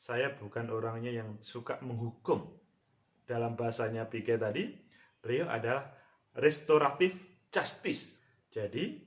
saya bukan orangnya yang suka menghukum. Dalam bahasanya Pike tadi, beliau adalah restoratif justice. Jadi,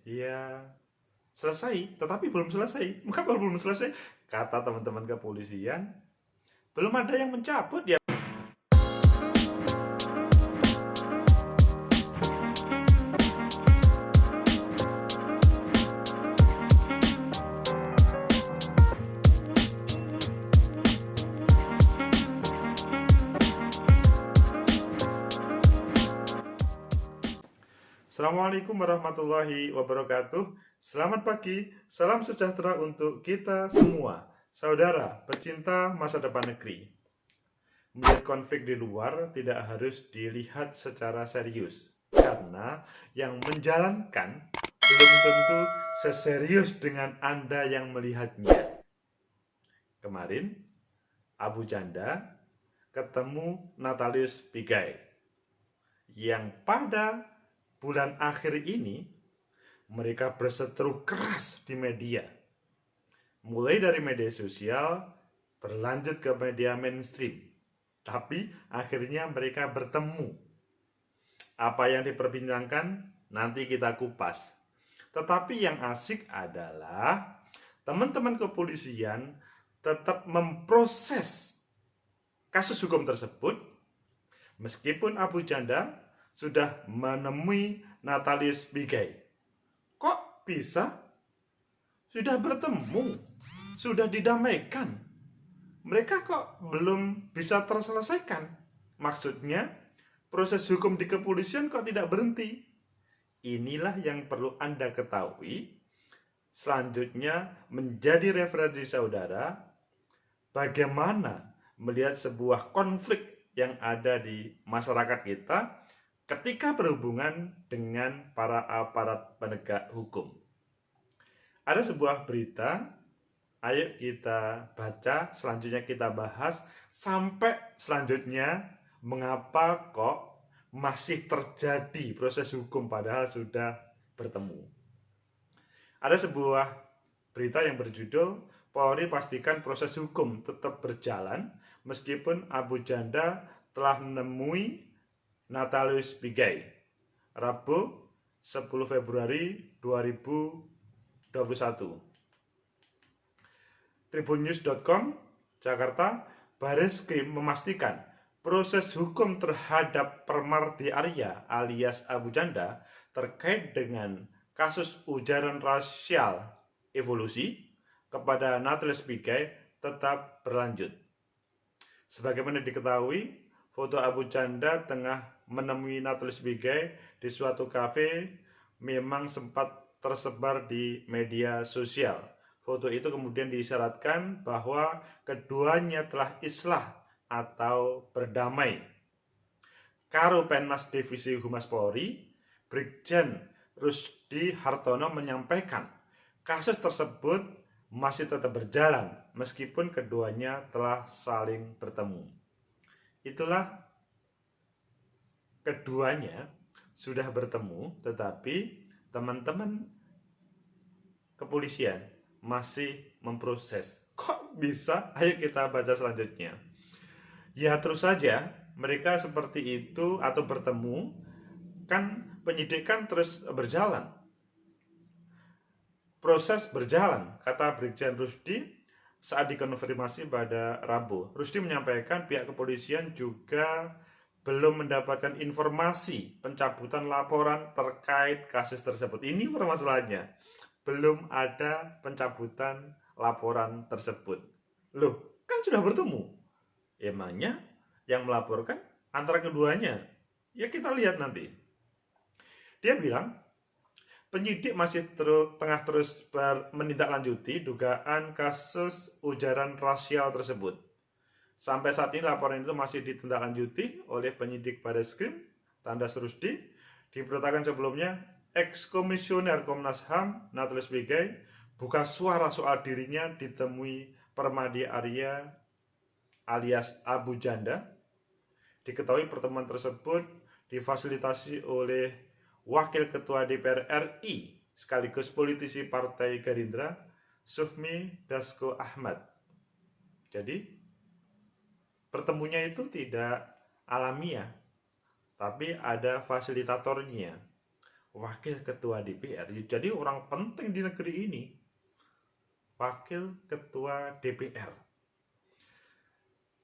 ya selesai, tetapi belum selesai. Mengapa belum selesai? Kata teman-teman kepolisian, belum ada yang mencabut ya. Assalamualaikum warahmatullahi wabarakatuh. Selamat pagi, salam sejahtera untuk kita semua. Saudara, pecinta masa depan negeri. Melihat konflik di luar tidak harus dilihat secara serius. Karena yang menjalankan belum tentu seserius dengan Anda yang melihatnya. Kemarin, Abu Janda ketemu Natalius Pigai. Yang pada bulan akhir ini mereka berseteru keras di media, mulai dari media sosial berlanjut ke media mainstream, tapi akhirnya mereka bertemu. Apa yang diperbincangkan nanti kita kupas, tetapi yang asik adalah teman-teman kepolisian tetap memproses kasus hukum tersebut meskipun Abu Janda sudah menemui Natalius Pigai. Kok bisa? Sudah bertemu, sudah didamaikan. Mereka kok belum bisa terselesaikan? Maksudnya, proses hukum di kepolisian kok tidak berhenti? Inilah yang perlu Anda ketahui. Selanjutnya, menjadi referensi saudara, bagaimana melihat sebuah konflik yang ada di masyarakat kita ketika berhubungan dengan para aparat penegak hukum. Ada sebuah berita, ayo kita baca, selanjutnya kita bahas, sampai selanjutnya mengapa kok masih terjadi proses hukum padahal sudah bertemu. Ada sebuah berita yang berjudul, Polri pastikan proses hukum tetap berjalan meskipun Abu Janda telah menemui Natalius Pigai, Rabu 10 Februari 2021. Tribunnews.com, Jakarta, Bareskrim memastikan proses hukum terhadap Permardi Arya alias Abu Janda terkait dengan kasus ujaran rasial evolusi kepada Natalius Pigai tetap berlanjut. Sebagaimana diketahui, foto Abu Janda tengah menemui Natalius Pigai di suatu kafe memang sempat tersebar di media sosial. Foto itu kemudian diisyaratkan bahwa keduanya telah islah atau berdamai. Karopenmas Divisi Humas Polri, Brigjen Rusdi Hartono menyampaikan kasus tersebut masih tetap berjalan meskipun keduanya telah saling bertemu. Itulah, keduanya sudah bertemu, tetapi teman-teman kepolisian masih memproses. Kok bisa? Ayo kita baca selanjutnya. Ya terus saja mereka seperti itu atau bertemu, kan penyidikan terus berjalan. Proses berjalan, kata Brigjen Rusdi saat dikonfirmasi pada Rabu. Rusdi menyampaikan pihak kepolisian juga belum mendapatkan informasi pencabutan laporan terkait kasus tersebut. Ini permasalahannya, belum ada pencabutan laporan tersebut. Loh, kan sudah bertemu. Emangnya yang melaporkan antara keduanya? Ya kita lihat nanti. Dia bilang, penyidik masih tengah terus menindaklanjuti dugaan kasus ujaran rasial tersebut. Sampai saat ini laporan itu masih ditindaklanjuti oleh penyidik Bareskrim, Tandas Rusdi. Diberitakan sebelumnya, ex-komisioner Komnas HAM Natalius Pigai buka suara soal dirinya ditemui Permadi Arya alias Abu Janda. Diketahui pertemuan tersebut difasilitasi oleh Wakil Ketua DPR RI sekaligus politisi Partai Gerindra, Sufmi Dasko Ahmad. Jadi pertemunya itu tidak alamiah, tapi ada fasilitatornya, wakil ketua DPR. Jadi orang penting di negeri ini, wakil ketua DPR.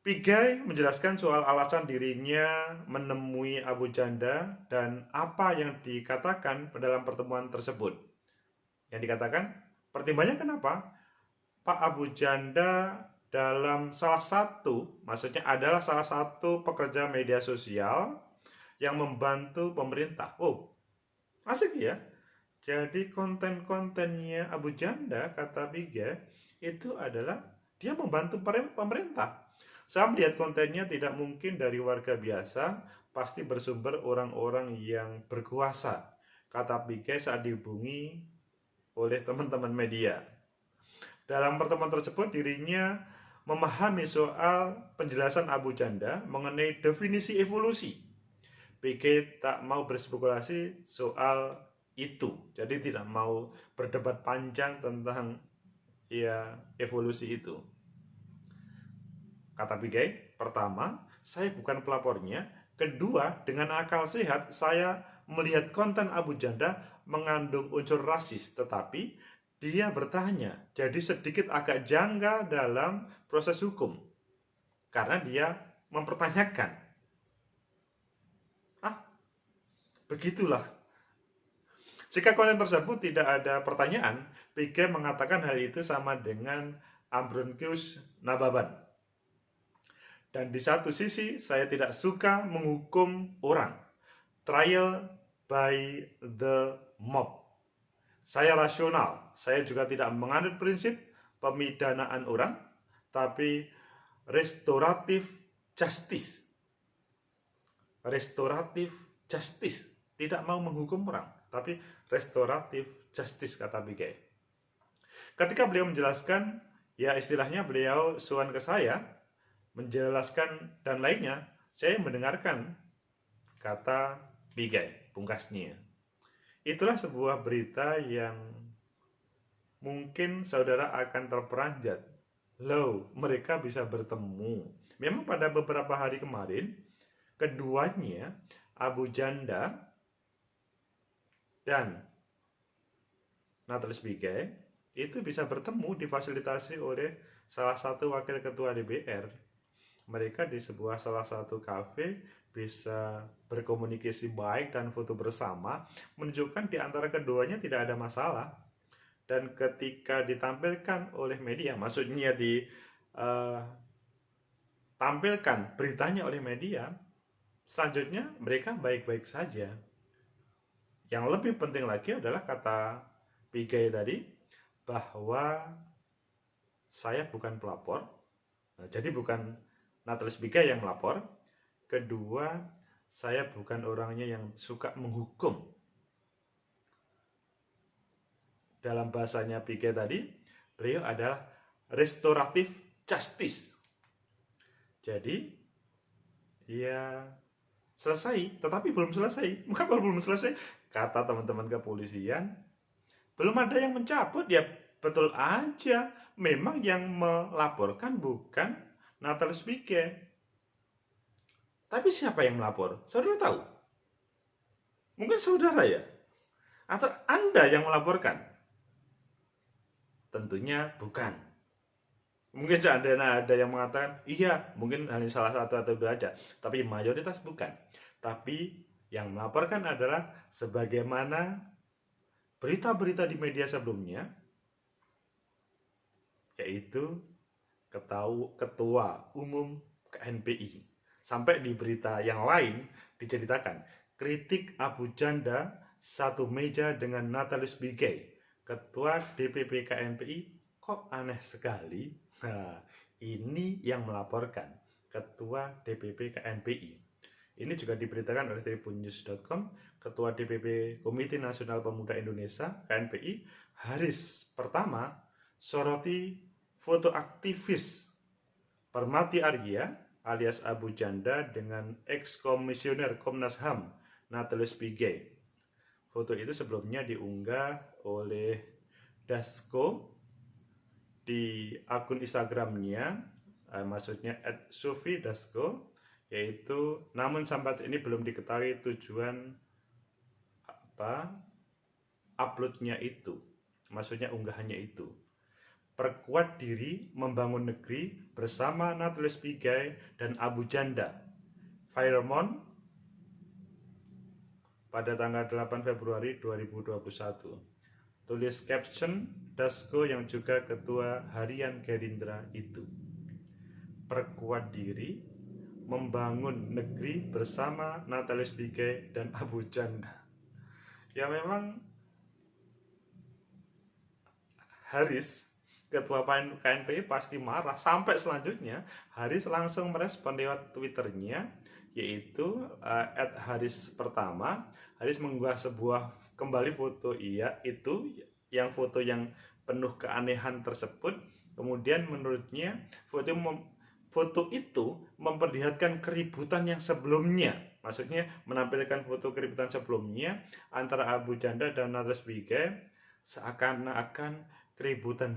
Pigai menjelaskan soal alasan dirinya menemui Abu Janda dan apa yang dikatakan dalam pertemuan tersebut. Yang dikatakan, pertimbangannya kenapa? Pak Abu Janda dalam maksudnya adalah salah satu pekerja media sosial yang membantu pemerintah. Oh, asik ya. Jadi konten-kontennya Abu Janda, kata Pigai, itu adalah dia membantu pemerintah. Saya melihat kontennya tidak mungkin dari warga biasa, pasti bersumber orang-orang yang berkuasa, kata Pigai saat dihubungi oleh teman-teman media. Dalam pertemuan tersebut, dirinya memahami soal penjelasan Abu Janda mengenai definisi evolusi. PG tak mau berspekulasi soal itu, jadi tidak mau berdebat panjang tentang evolusi itu. Kata Pigai, pertama, saya bukan pelapornya. Kedua, dengan akal sehat, saya melihat konten Abu Janda mengandung unsur rasis, tetapi dia bertanya, jadi sedikit agak janggal dalam proses hukum. Karena dia mempertanyakan. Begitulah. Jika konten tersebut tidak ada pertanyaan, Pigai mengatakan hal itu sama dengan Ambrosius Nababan. Dan di satu sisi, saya tidak suka menghukum orang. Trial by the mob. Saya rasional. Saya juga tidak menganut prinsip pemidanaan orang, tapi restoratif justice. Restoratif justice. Tidak mau menghukum orang, tapi restoratif justice, kata Pigai. Ketika beliau menjelaskan, ya istilahnya beliau suan ke saya, menjelaskan dan lainnya, saya mendengarkan, kata Pigai pungkasnya. Itulah sebuah berita yang mungkin saudara akan terperanjat. Loh, mereka bisa bertemu. Memang pada beberapa hari kemarin, keduanya, Abu Janda dan Natalius Pigai, itu bisa bertemu difasilitasi oleh salah satu wakil ketua DPR. Mereka di sebuah salah satu kafe bisa berkomunikasi baik dan foto bersama, menunjukkan di antara keduanya tidak ada masalah. Dan ketika ditampilkan oleh media, maksudnya ditampilkan beritanya oleh media, selanjutnya mereka baik-baik saja. Yang lebih penting lagi adalah kata Pigai tadi, bahwa saya bukan pelapor. Jadi bukan Natalius Pigai yang melapor. Kedua, saya bukan orangnya yang suka menghukum. Dalam bahasanya Pigai tadi, beliau adalah restoratif justice. Jadi, ya selesai, tetapi belum selesai. Mengapa belum selesai? Kata teman-teman kepolisian, belum ada yang mencabut. Ya betul aja, memang yang melaporkan bukan Natalius Pigai. Tapi siapa yang melapor? Saudara tahu? Mungkin saudara ya? Atau Anda yang melaporkan? Tentunya bukan. Mungkin seandainya ada yang mengatakan, iya, mungkin hanya salah satu atau dua aja. Tapi mayoritas bukan. Tapi yang melaporkan adalah sebagaimana berita-berita di media sebelumnya, yaitu Ketua Umum KNPI. Sampai di berita yang lain diceritakan, kritik Abu Janda satu meja dengan Natalius Pigai, Ketua DPP KNPI, kok aneh sekali. Nah, ini yang melaporkan, Ketua DPP KNPI. Ini juga diberitakan oleh tribunnews.com, Ketua DPP Komite Nasional Pemuda Indonesia KNPI, Haris Pertama, soroti foto aktivis Permati Argia alias Abu Janda dengan ex-komisioner Komnas HAM Natalius Pigai. Foto itu sebelumnya diunggah oleh Dasko di akun Instagramnya maksudnya @sufi_dasko, yaitu namun sampai ini belum diketahui tujuan uploadnya itu, maksudnya unggahannya itu. Perkuat diri membangun negeri bersama Notulen Pigai dan Abu Janda, Fairmont, pada tanggal 8 Februari 2021. Tulis caption Dasko yang juga ketua harian Gerindra itu. Perkuat diri membangun negeri bersama Notulen Pigai dan Abu Janda. Ya memang Haris, ketua KNPI pasti marah. Sampai selanjutnya Haris langsung merespon lewat Twitternya, yaitu @haris pertama. Haris mengunggah sebuah kembali foto foto yang penuh keanehan tersebut. Kemudian menurutnya foto itu memperlihatkan keributan yang sebelumnya. Maksudnya menampilkan foto keributan sebelumnya antara Abu Janda dan Notulen Pigai, seakan-akan keributan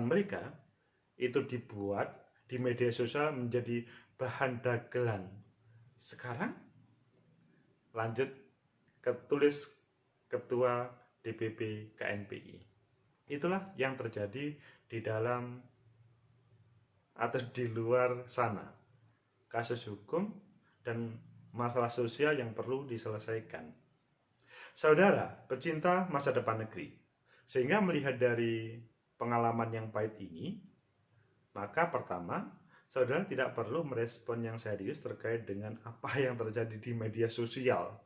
mereka itu dibuat di media sosial menjadi bahan dagelan. Sekarang lanjut tulis ketua DPP KNPI. Itulah yang terjadi di dalam atau di luar sana. Kasus hukum dan masalah sosial yang perlu diselesaikan. Saudara, pecinta masa depan negeri, sehingga melihat dari pengalaman yang pahit ini, maka pertama, saudara tidak perlu merespon yang serius terkait dengan apa yang terjadi di media sosial.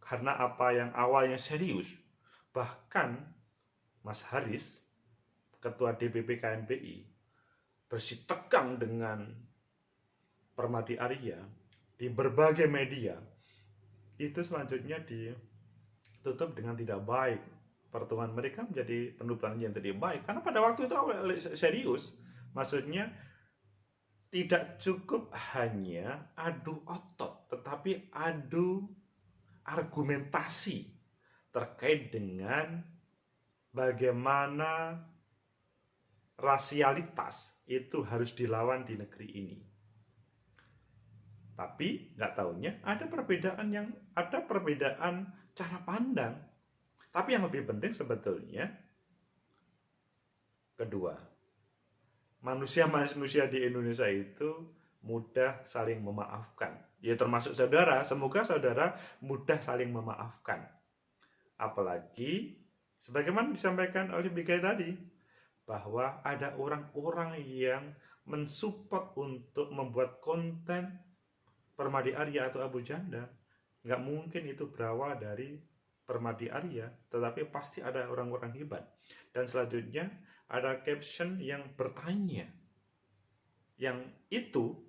Karena apa yang awalnya serius, bahkan Mas Haris, ketua DPP KNPI, bersitegang dengan Permadi Arya di berbagai media, itu selanjutnya ditutup dengan tidak baik. Pertemuan mereka menjadi penutupan yang tidak baik karena pada waktu itu serius. Maksudnya tidak cukup hanya adu otot, tetapi adu argumentasi terkait dengan bagaimana rasialitas itu harus dilawan di negeri ini. Tapi nggak taunya ada perbedaan cara pandang. Tapi yang lebih penting sebetulnya kedua, manusia di Indonesia itu mudah saling memaafkan. Ya termasuk saudara, semoga saudara mudah saling memaafkan. Apalagi sebagaimana disampaikan oleh Pigai tadi, bahwa ada orang-orang yang mensupport untuk membuat konten Permadi Arya atau Abu Janda. Nggak mungkin itu berawal dari Permadi Arya, tetapi pasti ada orang-orang hebat. Dan selanjutnya ada caption yang bertanya, yang itu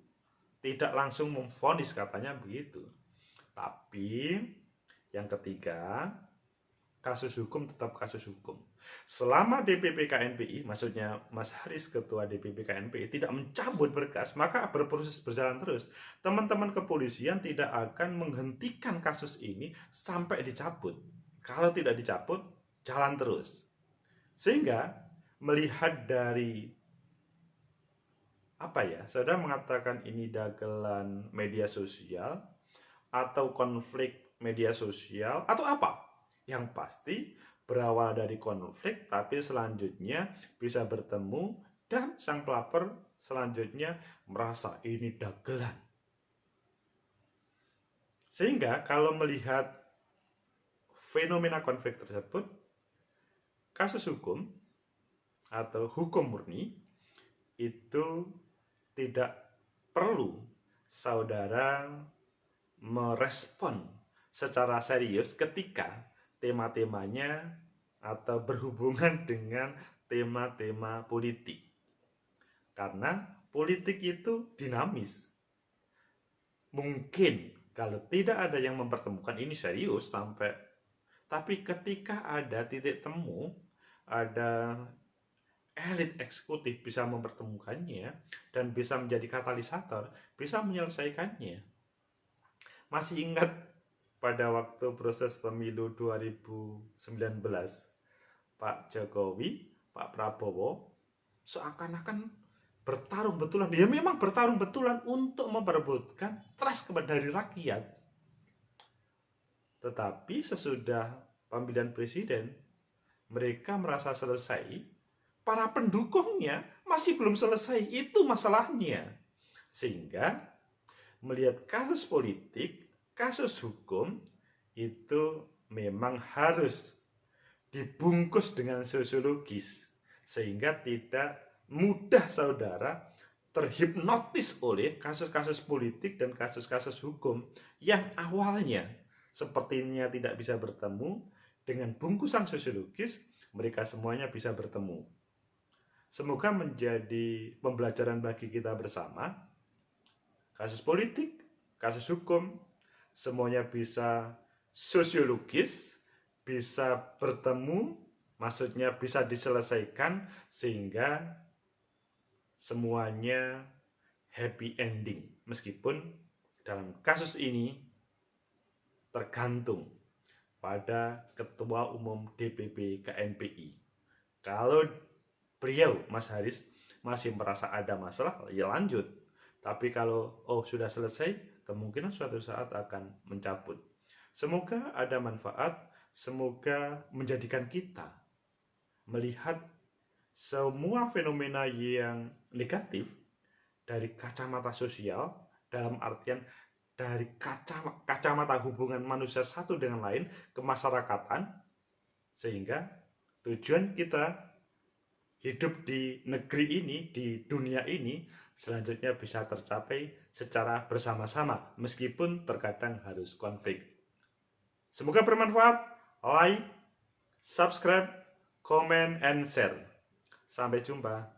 tidak langsung memvonis, katanya begitu. Tapi yang ketiga, kasus hukum tetap kasus hukum. Selama DPP KNPI, maksudnya Mas Haris ketua DPP KNPI tidak mencabut berkas, maka berproses berjalan terus. Teman-teman kepolisian tidak akan menghentikan kasus ini sampai dicabut. Kalau tidak dicabut, jalan terus. Sehingga melihat dari saudara mengatakan ini dagelan media sosial atau konflik media sosial atau apa? Yang pasti berawal dari konflik, tapi selanjutnya bisa bertemu dan sang pelapor selanjutnya merasa ini dagelan. Sehingga kalau melihat fenomena konflik tersebut, kasus hukum atau hukum murni itu tidak perlu saudara merespon secara serius ketika tema-temanya atau berhubungan dengan tema-tema politik. Karena politik itu dinamis. Mungkin kalau tidak ada yang mempertemukan ini serius tapi ketika ada titik temu, ada elit eksekutif bisa mempertemukannya dan bisa menjadi katalisator, bisa menyelesaikannya. Masih ingat pada waktu proses pemilu 2019, Pak Jokowi, Pak Prabowo seakan-akan bertarung betulan, dia memang bertarung betulan untuk memperebutkan trust dari rakyat. Tetapi sesudah pemilihan presiden, mereka merasa selesai, para pendukungnya masih belum selesai, itu masalahnya. Sehingga melihat kasus politik, kasus hukum, itu memang harus dibungkus dengan sosiologis, sehingga tidak mudah saudara terhipnotis oleh kasus-kasus politik dan kasus-kasus hukum yang awalnya sepertinya tidak bisa bertemu. Dengan bungkusan sosiologis, mereka semuanya bisa bertemu. Semoga menjadi pembelajaran bagi kita bersama. Kasus politik, kasus hukum, semuanya bisa sosiologis, bisa bertemu, maksudnya bisa diselesaikan sehingga semuanya happy ending. Meskipun dalam kasus ini tergantung pada Ketua Umum DPP KNPI. Kalau beliau, Mas Haris, masih merasa ada masalah, ya lanjut. Tapi kalau sudah selesai, kemungkinan suatu saat akan mencabut. Semoga ada manfaat, semoga menjadikan kita melihat semua fenomena yang negatif dari kacamata sosial, dalam artian dari kacamata hubungan manusia satu dengan lain, kemasyarakatan, sehingga tujuan kita hidup di negeri ini, di dunia ini, selanjutnya bisa tercapai secara bersama-sama, meskipun terkadang harus konflik. Semoga bermanfaat. Like, subscribe, comment, and share. Sampai jumpa.